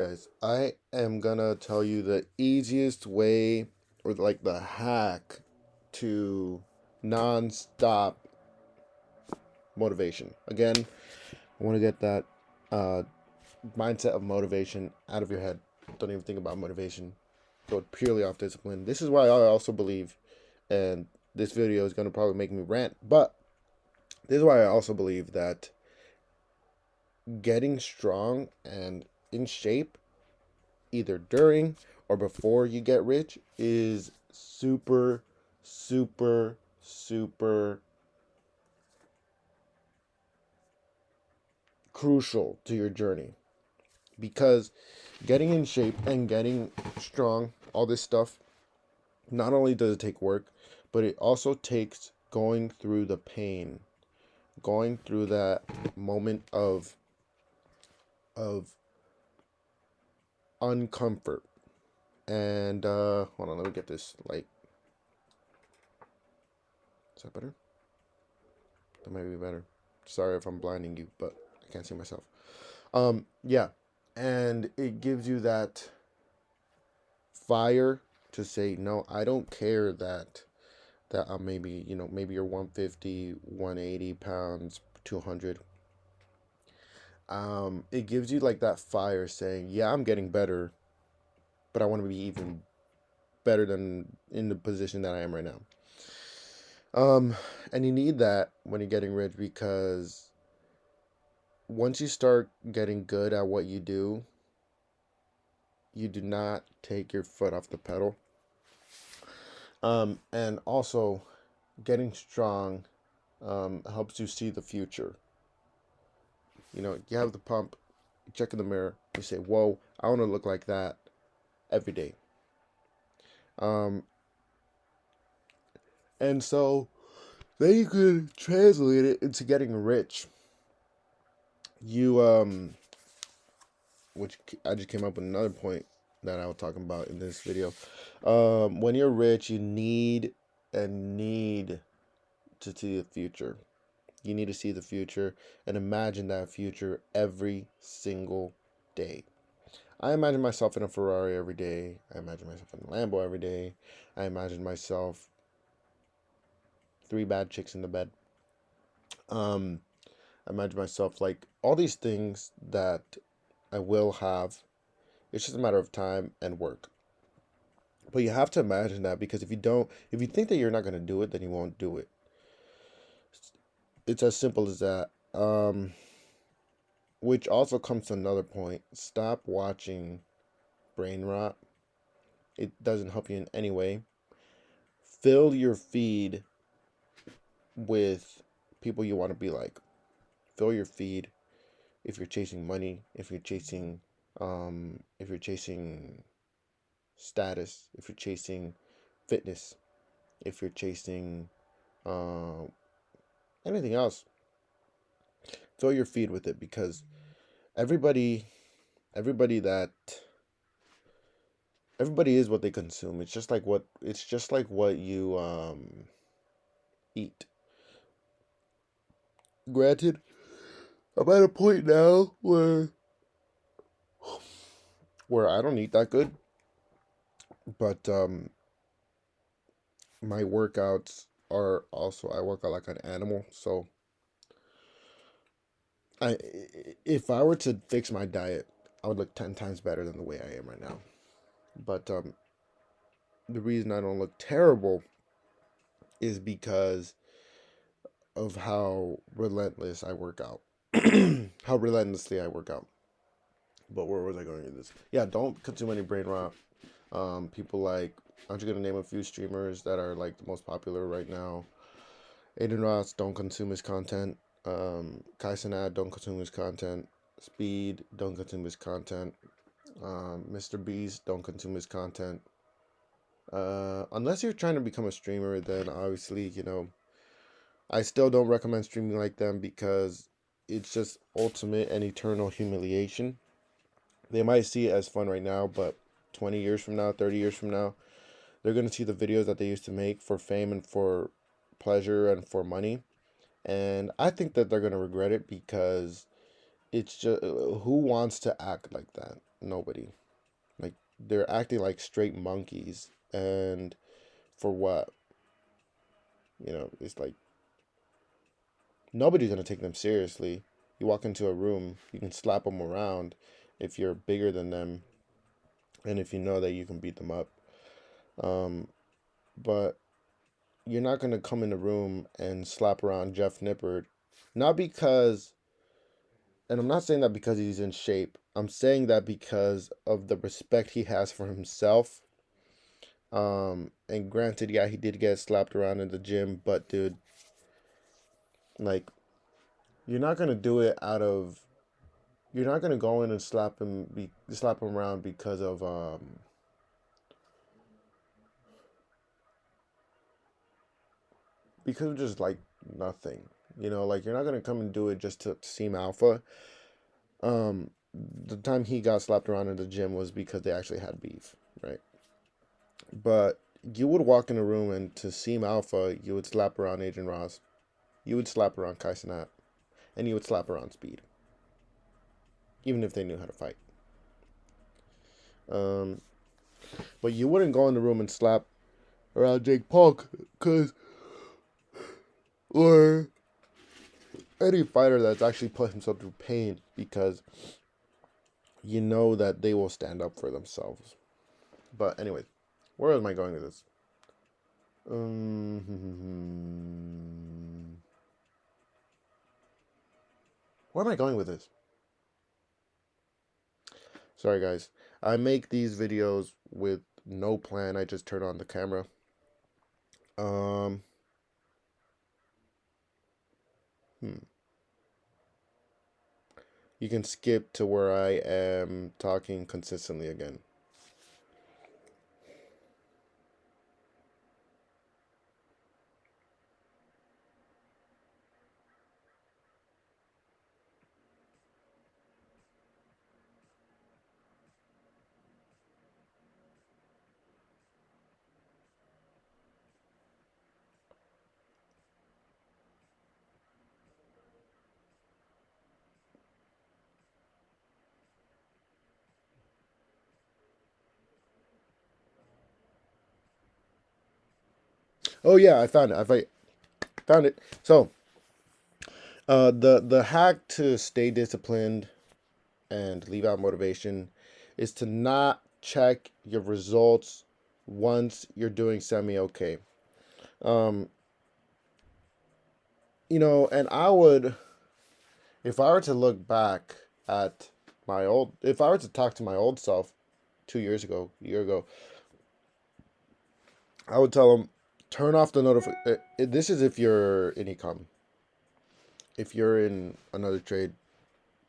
Guys, I am gonna tell you the easiest way or like the hack to non-stop motivation. Again, I want to get that uh, mindset of motivation out of your head. Don't even think about motivation. Go purely off discipline. This is why I also believe, and this video is gonna probably make me rant, but this is why I also believe that getting strong and in shape either during or before you get rich is super, super, super crucial to your journey. Because getting in shape and getting strong, all this stuff, not only does it take work, but it also takes going through the pain, going through that moment of uncomfort. And hold on, let me get this light. Is that better? That might be better. Sorry if I'm blinding you, but I can't see myself. Yeah, and it gives you that fire to say no. I don't care that maybe maybe you're 150, 180 pounds, 200. It gives you like that fire saying, yeah, I'm getting better, but I want to be even better than in the position that I am right now. Um, and you need that when you're getting rich because once you start getting good at what you do, you do not take your foot off the pedal. And also, getting strong helps you see the future. You have the pump, you check in the mirror, you say, "Whoa, I want to look like that every day." Um, and so then you could translate it into getting rich. You which I just came up with another point that I was talking about in this video. When you're rich, you need to see the future. You need to see the future and imagine that future every single day. I imagine myself in a Ferrari every day. I imagine myself in a Lambo every day. I imagine myself three bad chicks in the bed. Um, I imagine myself like all these things that I will have. It's just a matter of time and work. But you have to imagine that because if you think that you're not going to do it, then you won't do it. It's as simple as that. Which also comes to another point. Stop watching brain rot. It doesn't help you in any way. Fill your feed with people you want to be like. Fill your feed if you're chasing money, if you're chasing status, if you're chasing fitness, if you're chasing uh, anything else. Fill your feed with it because everybody, everybody that everybody is what they consume. It's just like what you eat. Granted, I'm at a point now where I don't eat that good, but my workouts are also I work out like an animal. So I if I were to fix my diet, I would look 10 times better than the way I am right now. But the reason I don't look terrible is because of how relentless I work out. How relentlessly I work out. But where was I going with this? Yeah, don't consume any brain rot. People like I'm just gonna name a few streamers that are like the most popular right now. Aiden Ross, don't consume his content. Kai Cenat, don't consume his content. Speed, don't consume his content. Mr. Beast, don't consume his content. Unless you're trying to become a streamer, then obviously, I still don't recommend streaming like them because it's just ultimate and eternal humiliation. They might see it as fun right now, but 20 years from now, 30 years from now, they're going to see the videos that they used to make for fame and for pleasure and for money. And I think that they're going to regret it because it's just who wants to act like that? Nobody. Like they're acting like straight monkeys, and for what? It's like nobody's gonna take them seriously. You walk into a room, you can slap them around if you're bigger than them, and if you know that you can beat them up. Um, but you're not gonna come in the room and slap around Jeff Nippert, not because, and I'm not saying that because he's in shape. I'm saying that because of the respect he has for himself. And granted, yeah, he did get slapped around in the gym, but dude, like, you're not gonna do it out of. You're not gonna go in and slap him around because of just like nothing. Like you're not gonna come and do it just to seem alpha. Um, the time he got slapped around in the gym was because they actually had beef, right? But you would walk in a room and to seem alpha, you would slap around Adrian Ross, you would slap around Kai Cenat, and you would slap around Speed, even if they knew how to fight. Um, but you wouldn't go in the room and slap around Jake Paul, cause or any fighter that's actually put himself through pain, because you know that they will stand up for themselves. But anyway, where am I going with this? Where am I going with this? Sorry, guys. I make these videos with no plan. I just turn on the camera. Um, hmm. You can skip to where I am talking consistently again. Oh yeah, I found it. Found it. So, the hack to stay disciplined and leave out motivation is to not check your results once you're doing semi okay. Um, and if I were to look back at if I were to talk to my old self 2 years ago, a year ago, I would tell him, turn off the notification. This is if you're in ecom. If you're in another trade,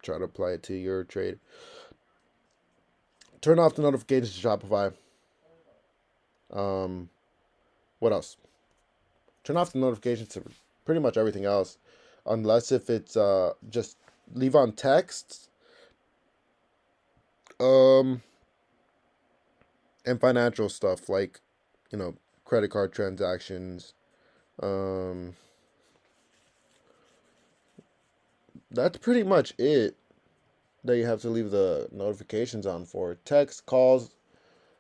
try to apply it to your trade. Turn off the notifications to Shopify. Um, what else? Turn off the notifications to pretty much everything else, unless if it's just leave on texts, um, and financial stuff like, credit card transactions. Um, that's pretty much it that you have to leave the notifications on for. Text, calls,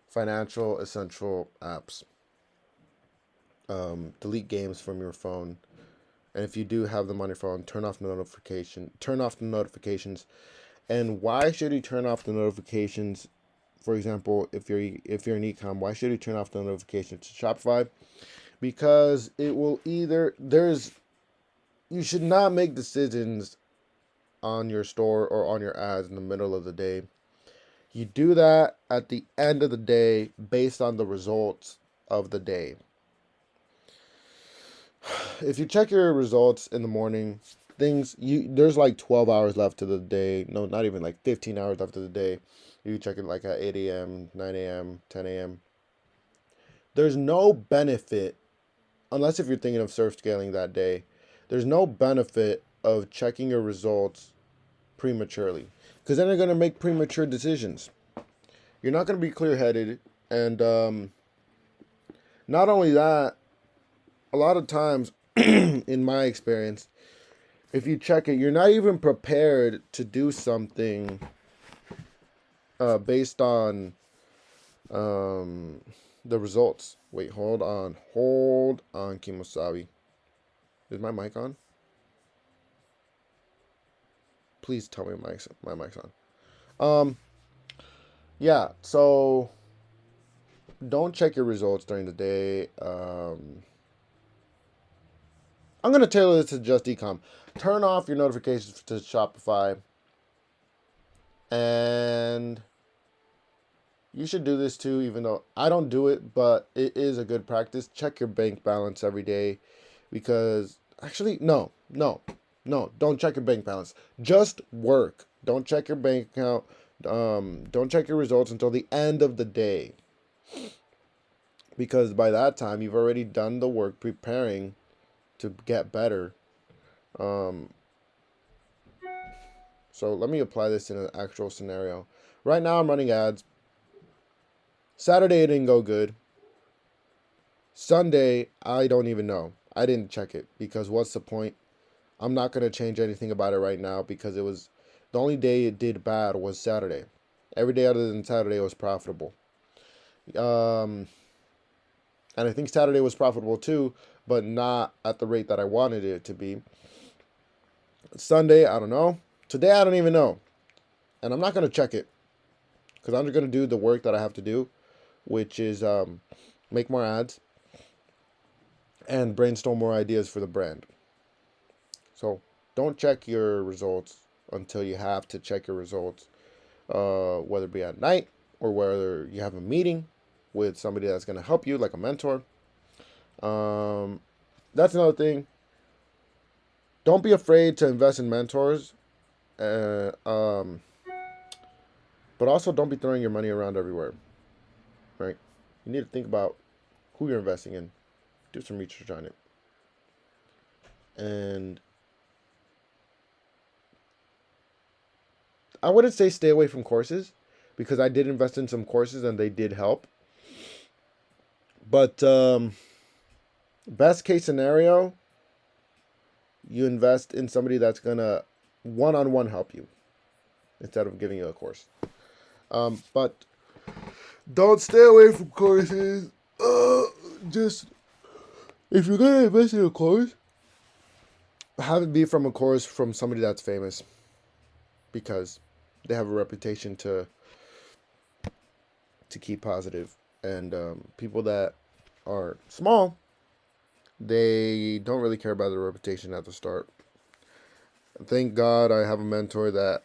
financial, essential apps. Delete games from your phone. And if you do have them on your phone, turn off the notification. Turn off the notifications. And why should you turn off the notifications? For example, if you're an ecom, why should you turn off the notifications to Shopify? Because it will either you should not make decisions on your store or on your ads in the middle of the day. You do that at the end of the day based on the results of the day. If you check your results in the morning, there's like 12 hours left of the day. No, not even, like 15 hours left of the day. You check it like at 8 a.m., 9 a.m., 10 a.m. There's no benefit, unless if you're thinking of surf scaling that day, there's no benefit of checking your results prematurely, because then you're going to make premature decisions. You're not going to be clear headed. And not only that, a lot of times, in my experience, if you check it, you're not even prepared to do something based on the results. Wait, hold on, Kimosabi. Is my mic on? Please tell me my mic's on. Yeah. So don't check your results during the day. I'm gonna tailor this to just ecom. Turn off your notifications to Shopify, and you should do this too. Even though I don't do it, but it is a good practice. Check your bank balance every day, because actually, no, don't check your bank balance. Just work. Don't check your bank account. Don't check your results until the end of the day, because by that time you've already done the work preparing to get better. Um, so let me apply this in an actual scenario. Right now I'm running ads. Saturday it didn't go good. Sunday I don't even know. I didn't check it because what's the point? I'm not going to change anything about it right now because it was the only day it did bad was Saturday. Every day other than Saturday was profitable. And I think Saturday was profitable too, but not at the rate that I wanted it to be. Sunday, I don't know. Today, I don't even know. And I'm not going to check it because I'm just going to do the work that I have to do, which is make more ads and brainstorm more ideas for the brand. So don't check your results until you have to check your results, whether it be at night or whether you have a meeting with somebody that's going to help you, like a mentor. That's another thing. Don't be afraid to invest in mentors. But also don't be throwing your money around everywhere, right? You need to think about who you're investing in. Do some research on it. And I wouldn't say stay away from courses because I did invest in some courses and they did help. But best case scenario, you invest in somebody that's going to one-on-one help you instead of giving you a course. But don't stay away from courses. Just if you're going to invest in a course, have it be from a course from somebody that's famous because they have a reputation to keep positive. And people that are small, they don't really care about their reputation at the start. Thank God I have a mentor that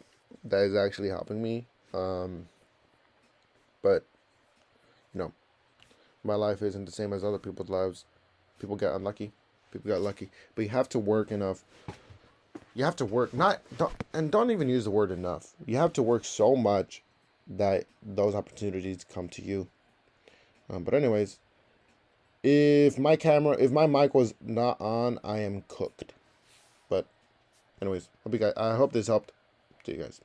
is actually helping me. But you know, my life isn't the same as other people's lives. People get unlucky. People get lucky. But you have to work enough. You have to work don't even use the word enough. You have to work so much that those opportunities come to you. But anyways, if my mic was not on, I am cooked. But anyways, I hope this helped. See you guys.